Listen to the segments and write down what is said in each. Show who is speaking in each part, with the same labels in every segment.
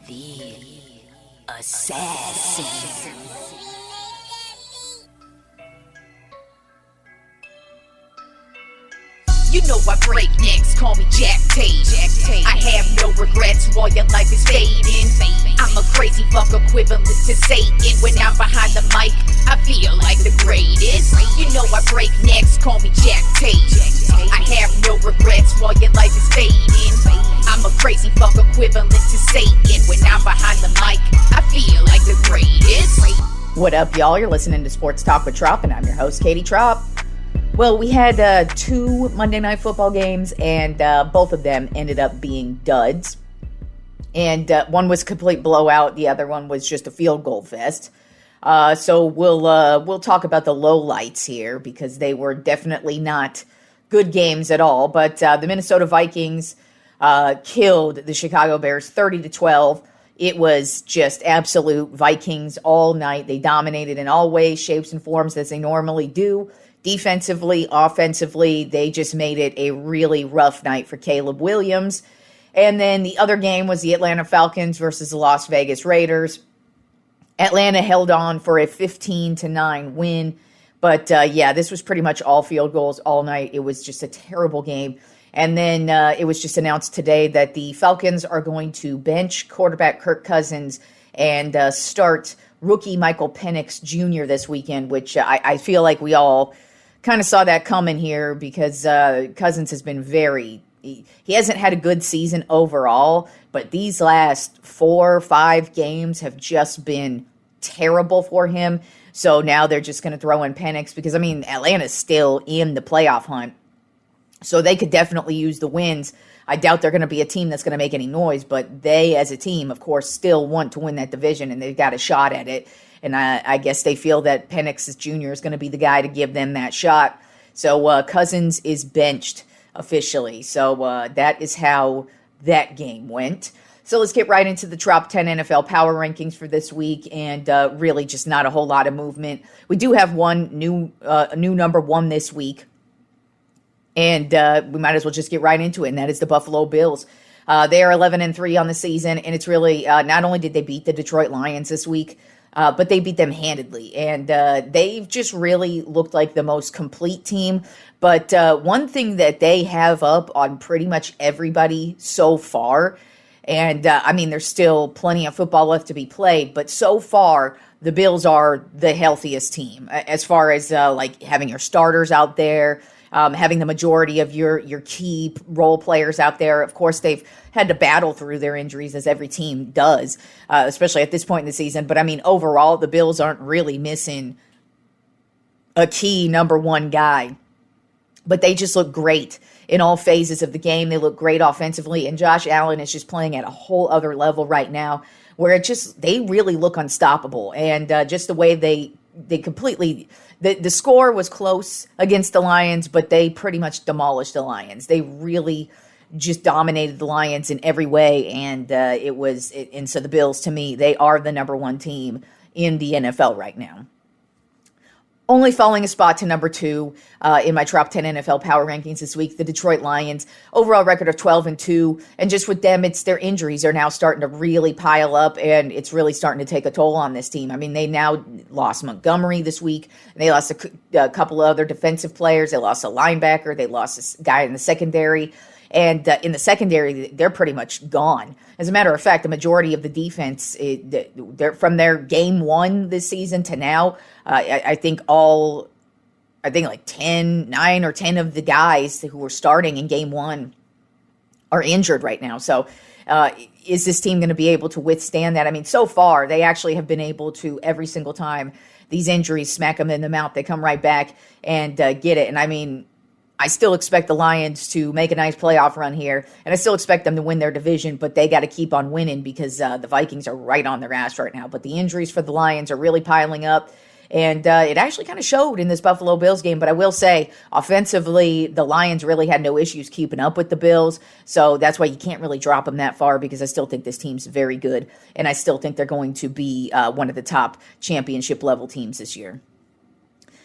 Speaker 1: The Assassin. You know I break necks, call me Jack Tate. I have no regrets while your life is fading. I'm a crazy fuck equivalent to Satan. When I'm behind the mic, I feel like the greatest. You know I break necks, call me Jack Tate. I have no regrets while your life is fading. I'm a crazy fuck equivalent to Satan. When I'm behind the mic, I feel like the greatest.
Speaker 2: What up, y'all? You're listening to Sports Talk with Tropp, and I'm your host, Katie Tropp. Well, we had two Monday Night Football games, and both of them ended up being duds. And one was a complete blowout. The other one was just a field goal fest. So we'll talk about the lowlights here because they were definitely not good games at all. But the Minnesota Vikings killed the Chicago Bears 30-12. It was just absolute Vikings all night. They dominated in all ways, shapes, and forms as they normally do. Defensively, offensively, they just made it a really rough night for Caleb Williams. And then the other game was the Atlanta Falcons versus the Las Vegas Raiders. Atlanta held on for a 15-9 win. But, this was pretty much all field goals all night. It was just a terrible game. And then it was just announced today that the Falcons are going to bench quarterback Kirk Cousins and start rookie Michael Penix Jr. this weekend, which I feel like we all kind of saw that coming here because Cousins has been he hasn't had a good season overall, but these last 4 or 5 games have just been terrible for him. So now they're just going to throw in Penix because, Atlanta's still in the playoff hunt. So they could definitely use the wins. I doubt they're going to be a team that's going to make any noise, but they, as a team, of course, still want to win that division, and they've got a shot at it. And I guess they feel that Penix Jr. is going to be the guy to give them that shot. So Cousins is benched officially. So that is how that game went. So let's get right into the top 10 NFL power rankings for this week, and really just not a whole lot of movement. We do have one new number one this week. And we might as well just get right into it, and that is the Buffalo Bills. They are 11-3 on the season, and it's really not only did they beat the Detroit Lions this week, but they beat them handedly. And they've just really looked like the most complete team. But one thing that they have up on pretty much everybody so far, and there's still plenty of football left to be played, but so far the Bills are the healthiest team as far as having your starters out there. Having the majority of your key role players out there. Of course, they've had to battle through their injuries, as every team does, especially at this point in the season. But, overall, the Bills aren't really missing a key number one guy. But they just look great in all phases of the game. They look great offensively. And Josh Allen is just playing at a whole other level right now where they really look unstoppable. And just the way they completely... The score was close against the Lions, but they pretty much demolished the Lions. They really just dominated the Lions in every way, and so the Bills, to me, they are the number one team in the NFL right now. Only falling a spot to number 2 in my top 10 NFL power rankings this week, the Detroit Lions. Overall record of 12-2, and just with them, it's their injuries are now starting to really pile up, and it's really starting to take a toll on this team. They now lost Montgomery this week. They lost a couple of other defensive players. They lost a linebacker. They lost a guy in the secondary. And in the secondary, they're pretty much gone. As a matter of fact, the majority of the defense, they're from their game 1 this season to now, I think 9 or 10 of the guys who were starting in game 1 are injured right now. So is this team going to be able to withstand that? So far, they actually have been able to, every single time these injuries smack them in the mouth, they come right back and get it. And I still expect the Lions to make a nice playoff run here, and I still expect them to win their division, but they got to keep on winning because the Vikings are right on their ass right now. But the injuries for the Lions are really piling up, and it actually kind of showed in this Buffalo Bills game. But I will say, offensively, the Lions really had no issues keeping up with the Bills, so that's why you can't really drop them that far because I still think this team's very good, and I still think they're going to be one of the top championship-level teams this year.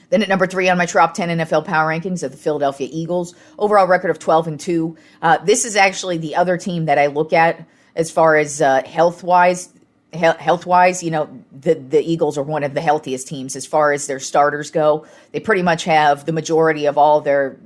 Speaker 2: Then at number 3 on my top 10 NFL power rankings are the Philadelphia Eagles. Overall record of 12-2. This is actually the other team that I look at as far as health-wise, the Eagles are one of the healthiest teams as far as their starters go. They pretty much have the majority of all their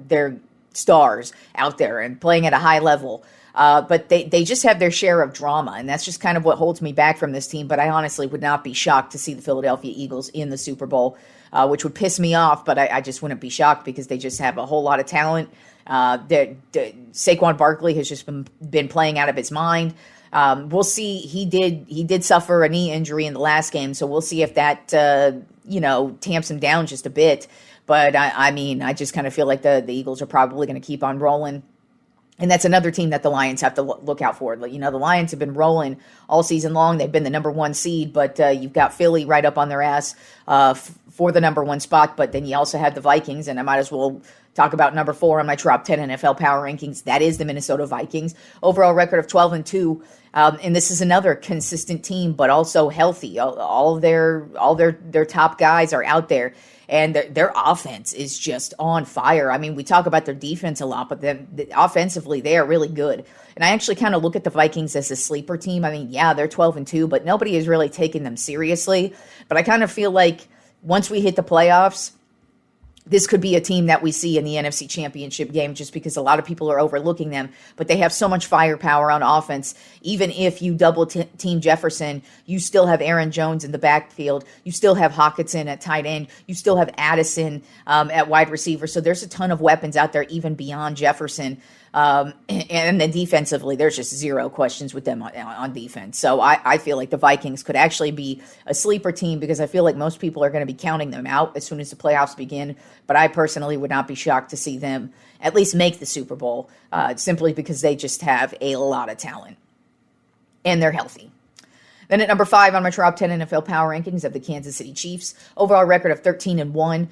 Speaker 2: stars out there and playing at a high level. But they just have their share of drama, and that's just kind of what holds me back from this team. But I honestly would not be shocked to see the Philadelphia Eagles in the Super Bowl, which would piss me off, but I just wouldn't be shocked because they just have a whole lot of talent. Saquon Barkley has just been playing out of his mind. We'll see. He did suffer a knee injury in the last game, so we'll see if that tamps him down just a bit. But I just kind of feel like the Eagles are probably going to keep on rolling. And that's another team that the Lions have to look out for. The Lions have been rolling all season long. They've been the number one seed, but you've got Philly right up on their ass for the number one spot. But then you also have the Vikings, and I might as well talk about number 4 on my Tropp 10 NFL Power Rankings. That is the Minnesota Vikings. Overall record of 12-2. And this is another consistent team, but also healthy. All their top guys are out there. And their offense is just on fire. I mean, we talk about their defense a lot, but offensively, they are really good. And I actually kind of look at the Vikings as a sleeper team. I mean, yeah, they're 12-2, but nobody is really taking them seriously. But I kind of feel like once we hit the playoffs, this could be a team that we see in the NFC Championship game just because a lot of people are overlooking them. But they have so much firepower on offense. Even if you double team Jefferson, you still have Aaron Jones in the backfield. You still have Hockenson at tight end. You still have Addison at wide receiver. So there's a ton of weapons out there even beyond Jefferson. And then defensively, there's just zero questions with them on defense. So I feel like the Vikings could actually be a sleeper team because I feel like most people are going to be counting them out as soon as the playoffs begin. But I personally would not be shocked to see them at least make the Super Bowl simply because they just have a lot of talent and they're healthy. Then at number 5 on my Tropp 10 NFL Power Rankings of the Kansas City Chiefs, overall record of 13-1.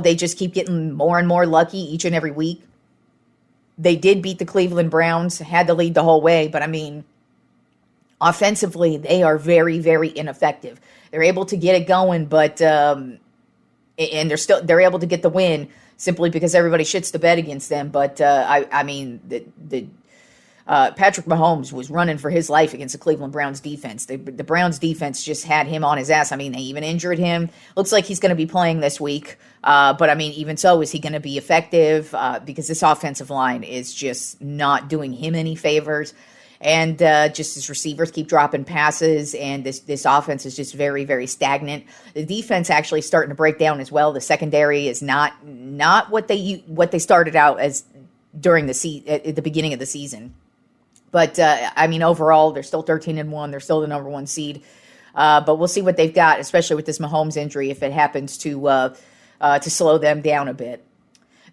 Speaker 2: They just keep getting more and more lucky each and every week. They did beat the Cleveland Browns, had the lead the whole way, but I mean, offensively, they are very, very ineffective. They're able to get it going, but and they're able to get the win simply because everybody shits the bed against them. But Patrick Mahomes was running for his life against the Cleveland Browns defense. The Browns defense just had him on his ass. I mean, they even injured him. Looks like he's going to be playing this week. But I mean, even so, is he going to be effective? Because this offensive line is just not doing him any favors. And just his receivers keep dropping passes, and this offense is just very, very stagnant. The defense actually starting to break down as well. The secondary is not what they started out as during at the beginning of the season. But, overall, they're still 13-1. They're still the number one seed. But we'll see what they've got, especially with this Mahomes injury, if it happens to slow them down a bit.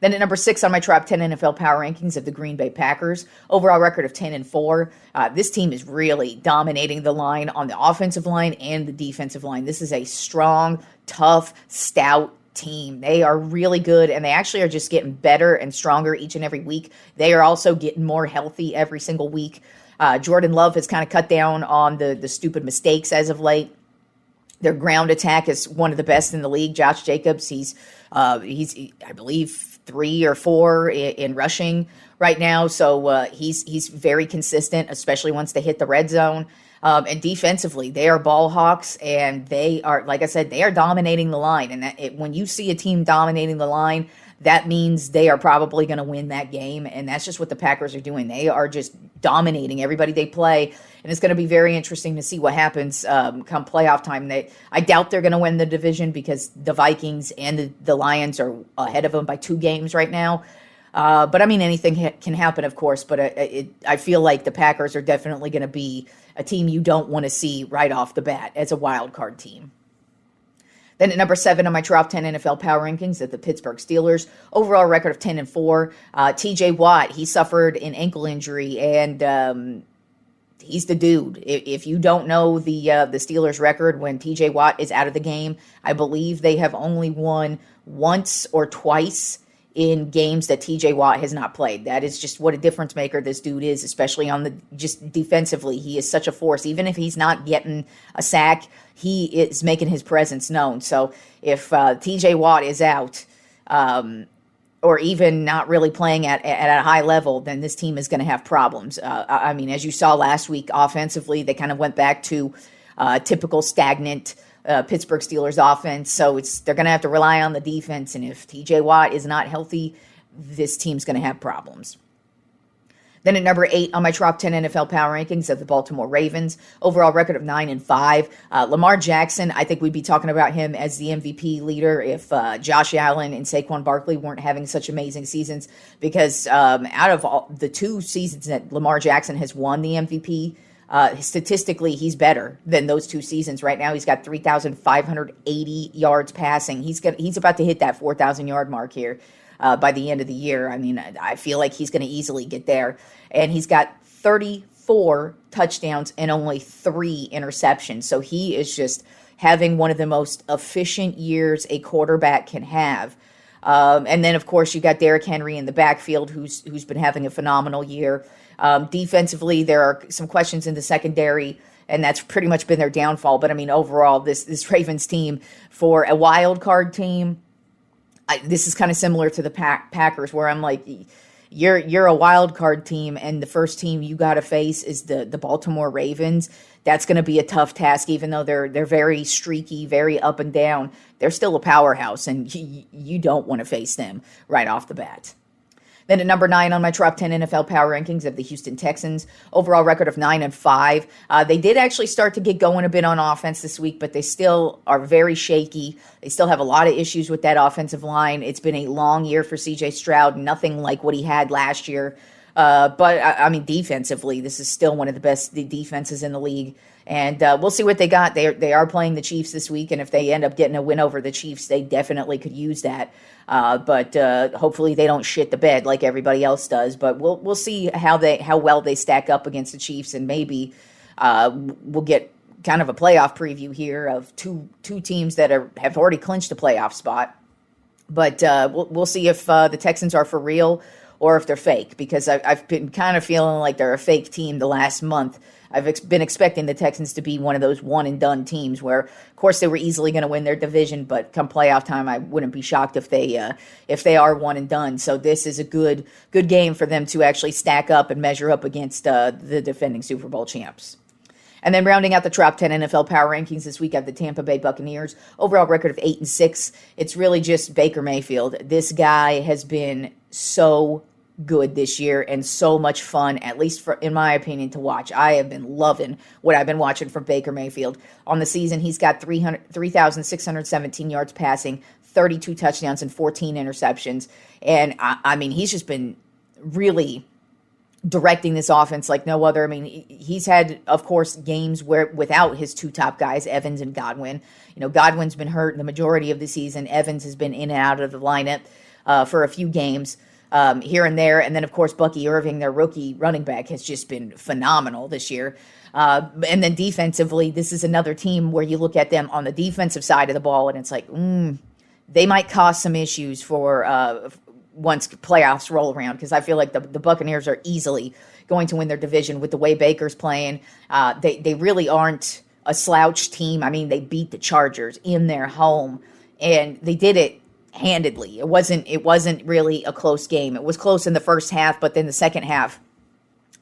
Speaker 2: Then at number 6 on my Tropp 10 NFL Power Rankings of the Green Bay Packers, overall record of 10-4. This team is really dominating the line on the offensive line and the defensive line. This is a strong, tough, stout team. They are really good, and they actually are just getting better and stronger each and every week. They are also getting more healthy every single week. Jordan Love has kind of cut down on the stupid mistakes as of late. Their ground attack is one of the best in the league. Josh Jacobs, he's I believe 3 or 4 in rushing right now. So he's very consistent, especially once they hit the red zone. And defensively, they are ball hawks, and they are, like I said, they are dominating the line. And when you see a team dominating the line, that means they are probably going to win that game. And that's just what the Packers are doing. They are just dominating everybody they play. And it's going to be very interesting to see what happens come playoff time. I doubt they're going to win the division because the Vikings and the Lions are ahead of them by 2 games right now. But I mean, anything can happen, of course. But I feel like the Packers are definitely going to be a team you don't want to see right off the bat as a wild card team. Then at number 7 on my Tropp 10 NFL Power Rankings at the Pittsburgh Steelers, overall record of 10-4. TJ Watt, he suffered an ankle injury, and he's the dude. If you don't know the Steelers record when TJ Watt is out of the game, I believe they have only won once or twice in games that TJ Watt has not played. That is just what a difference maker this dude is, especially on just defensively. He is such a force. Even if he's not getting a sack, he is making his presence known. So if TJ Watt is out, or even not really playing at a high level, then this team is going to have problems. I mean, as you saw last week, offensively, they kind of went back to typical stagnant Pittsburgh Steelers offense. So they're going to have to rely on the defense. And if TJ Watt is not healthy, this team's going to have problems. Then at number 8 on my Tropp 10 NFL Power Rankings of the Baltimore Ravens, overall record of 9-5. Lamar Jackson, I think we'd be talking about him as the MVP leader if Josh Allen and Saquon Barkley weren't having such amazing seasons. Because out of all the 2 seasons that Lamar Jackson has won the MVP, statistically, he's better than those 2 seasons. Right now, he's got 3,580 yards passing. He's about to hit that 4,000-yard mark here. By the end of the year. I mean, I feel like he's going to easily get there. And he's got 34 touchdowns and only 3 interceptions. So he is just having one of the most efficient years a quarterback can have. And then, of course, you got Derrick Henry in the backfield, who's been having a phenomenal year. Defensively, there are some questions in the secondary, and that's pretty much been their downfall. But, I mean, overall, this Ravens team, for a wild card team, this is kind of similar to the Packers, where I'm like, you're a wild card team, and the first team you got to face is the Baltimore Ravens. That's going to be a tough task, even though they're very streaky, very up and down. They're still a powerhouse, and you don't want to face them right off the bat. Then at number 9 on my Tropp 10 NFL Power Rankings of the Houston Texans, overall record of 9-5. They did actually start to get going a bit on offense this week, but they still are very shaky. They still have a lot of issues with that offensive line. It's been a long year for C.J. Stroud, nothing like what he had last year. But, I mean, defensively, this is still one of the best defenses in the league. And we'll see what they got. They are playing the Chiefs this week, and if they end up getting a win over the Chiefs, they definitely could use that. But hopefully they don't shit the bed like everybody else does. But we'll see how well they stack up against the Chiefs, and maybe we'll get kind of a playoff preview here of two teams that have already clinched a playoff spot. But we'll see if the Texans are for real or if they're fake, because I've been kind of feeling like they're a fake team the last month. I've been expecting the Texans to be one of those one-and-done teams where, of course, they were easily going to win their division, but come playoff time, I wouldn't be shocked if they are one-and-done. So this is a good game for them to actually stack up and measure up against the defending Super Bowl champs. And then rounding out the Tropp 10 NFL Power Rankings this week, I have the Tampa Bay Buccaneers. Overall record of 8-6. It's really just Baker Mayfield. This guy has been so good this year and so much fun, at least in my opinion, to watch. I have been loving what I've been watching from Baker Mayfield. On the season, he's got 3,617 yards passing, 32 touchdowns, and 14 interceptions. And, I mean, he's just been really directing this offense like no other. I mean, he's had, of course, games where without his 2 top guys, Evans and Godwin. You know, Godwin's been hurt the majority of the season. Evans has been in and out of the lineup for a few games. Here and there. And then, of course, Bucky Irving, their rookie running back, has just been phenomenal this year. And then defensively, this is another team where you look at them on the defensive side of the ball, and it's like, they might cause some issues for once playoffs roll around, because I feel like the Buccaneers are easily going to win their division with the way Baker's playing. They really aren't a slouch team. I mean, they beat the Chargers in their home, and they did it handedly. It wasn't really a close game. It was close in the first half, but then the second half,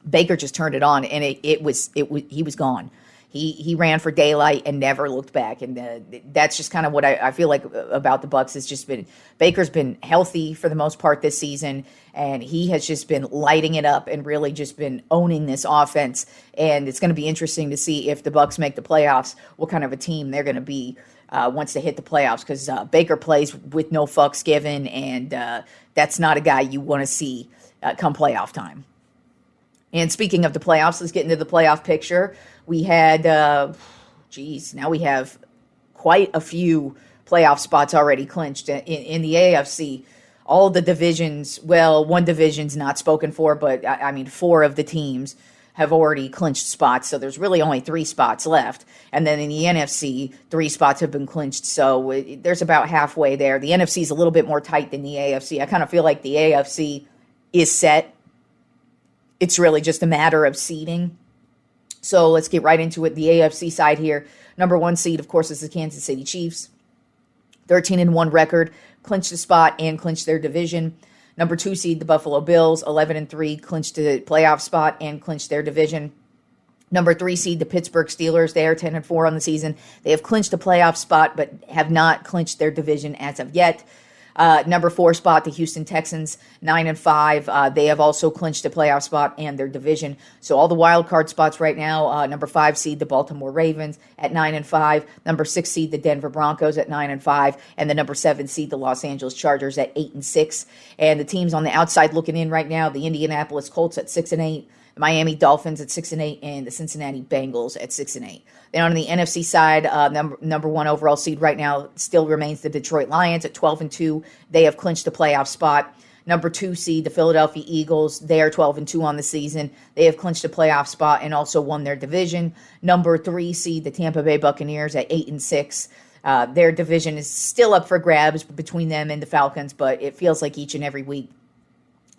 Speaker 2: Baker just turned it on, and he was gone. He ran for daylight and never looked back, and that's just kind of what I feel like about the Bucs. It's just been Baker's been healthy for the most part this season, and he has just been lighting it up and really just been owning this offense. And it's going to be interesting to see if the Bucs make the playoffs, what kind of a team they're going to be once they hit the playoffs, because Baker plays with no fucks given, and that's not a guy you want to see come playoff time. And speaking of the playoffs, let's get into the playoff picture. We had, now we have quite a few playoff spots already clinched in the AFC. All the divisions, well, one division's not spoken for, but I mean, 4 of the teams have already clinched spots, so there's really only 3 spots left. And then in the NFC, 3 spots have been clinched, so there's about halfway there. The NFC is a little bit more tight than the AFC. I kind of feel like the AFC is set. It's really just a matter of seeding. So let's get right into it. The AFC side here, number 1 seed, of course, is the Kansas City Chiefs. 13-1 record, clinched the spot and clinched their division. Number 2 seed, the Buffalo Bills, 11-3, clinched the playoff spot and clinched their division. Number 3 seed, the Pittsburgh Steelers. They are 10-4 on the season. They have clinched a playoff spot, but have not clinched their division as of yet. Number 4 spot, the Houston Texans, 9-5. They have also clinched a playoff spot and their division. So all the wild card spots right now. Number 5 seed, the Baltimore Ravens at 9-5. Number 6 seed, the Denver Broncos at 9-5, and the number 7 seed, the Los Angeles Chargers at 8-6. And the teams on the outside looking in right now: the Indianapolis Colts at 6-8. The Miami Dolphins at 6-8, and the Cincinnati Bengals at 6-8. Then on the NFC side, number 1 overall seed right now still remains the Detroit Lions at 12-2. They have clinched a playoff spot. Number 2 seed, the Philadelphia Eagles. They are 12-2 on the season. They have clinched a playoff spot and also won their division. Number 3 seed, the Tampa Bay Buccaneers at 8-6. Their division is still up for grabs between them and the Falcons, but it feels like each and every week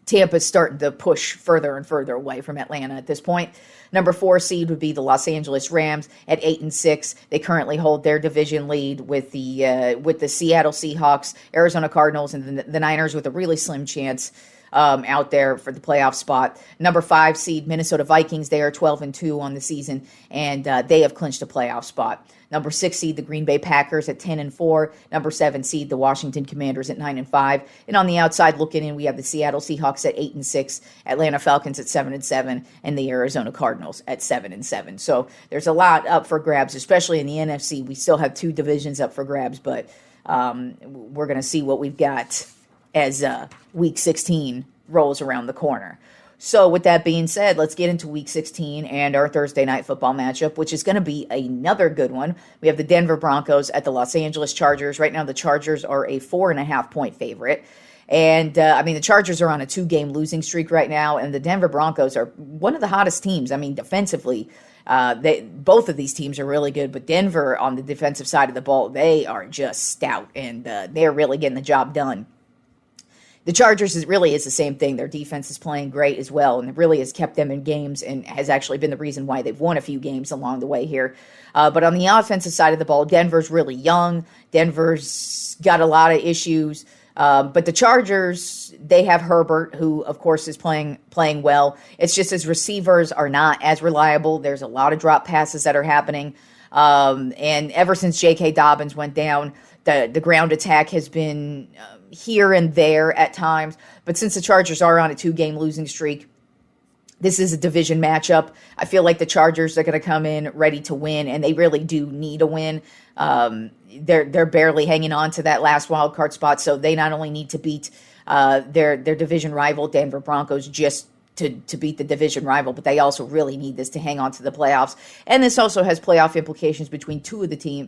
Speaker 2: Tampa's starting to push further and further away from Atlanta at this point. Number 4 seed would be the Los Angeles Rams at 8-6. They currently hold their division lead with the Seattle Seahawks, Arizona Cardinals, and the Niners with a really slim chance out there for the playoff spot. Number 5 seed Minnesota Vikings. They are 12-2 on the season, and they have clinched a playoff spot. Number 6 seed, the Green Bay Packers at 10-4. Number 7 seed, the Washington Commanders at 9-5. And on the outside looking in, we have the Seattle Seahawks at 8-6, Atlanta Falcons at 7-7, and the Arizona Cardinals at 7-7. So there's a lot up for grabs, especially in the NFC. We still have 2 divisions up for grabs, but we're going to see what we've got as Week 16 rolls around the corner. So with that being said, let's get into Week 16 and our Thursday night football matchup, which is going to be another good one. We have the Denver Broncos at the Los Angeles Chargers. Right now, the Chargers are a 4.5-point favorite. And, the Chargers are on a 2-game losing streak right now, and the Denver Broncos are one of the hottest teams. Defensively, both of these teams are really good, but Denver on the defensive side of the ball, they are just stout, and they're really getting the job done. The Chargers really is the same thing. Their defense is playing great as well, and it really has kept them in games and has actually been the reason why they've won a few games along the way here. But on the offensive side of the ball, Denver's really young. Denver's got a lot of issues. But the Chargers, they have Herbert, who, of course, is playing well. It's just his receivers are not as reliable. There's a lot of drop passes that are happening. And ever since J.K. Dobbins went down, the ground attack has been here and there at times. But since the Chargers are on a 2-game losing streak, this is a division matchup. I feel like the Chargers are going to come in ready to win, and they really do need a win. They're barely hanging on to that last wild card spot, so they not only need to beat their division rival, Denver Broncos, just to beat the division rival, but they also really need this to hang on to the playoffs. And this also has playoff implications between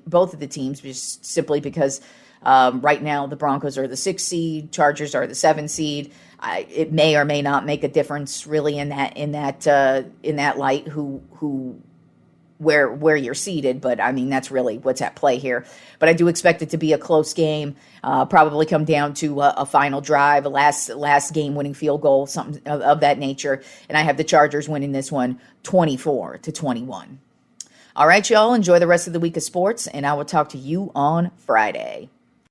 Speaker 2: both of the teams, just simply because right now the Broncos are the 6 seed, Chargers are the 7 seed. It may or may not make a difference really in that light where you're seated, but that's really what's at play here. But I do expect it to be a close game, probably come down to a final drive, a last game winning field goal, something of that nature. And I have the Chargers winning this one 24-21. All right, y'all, enjoy the rest of the week of sports, and I will talk to you on Friday.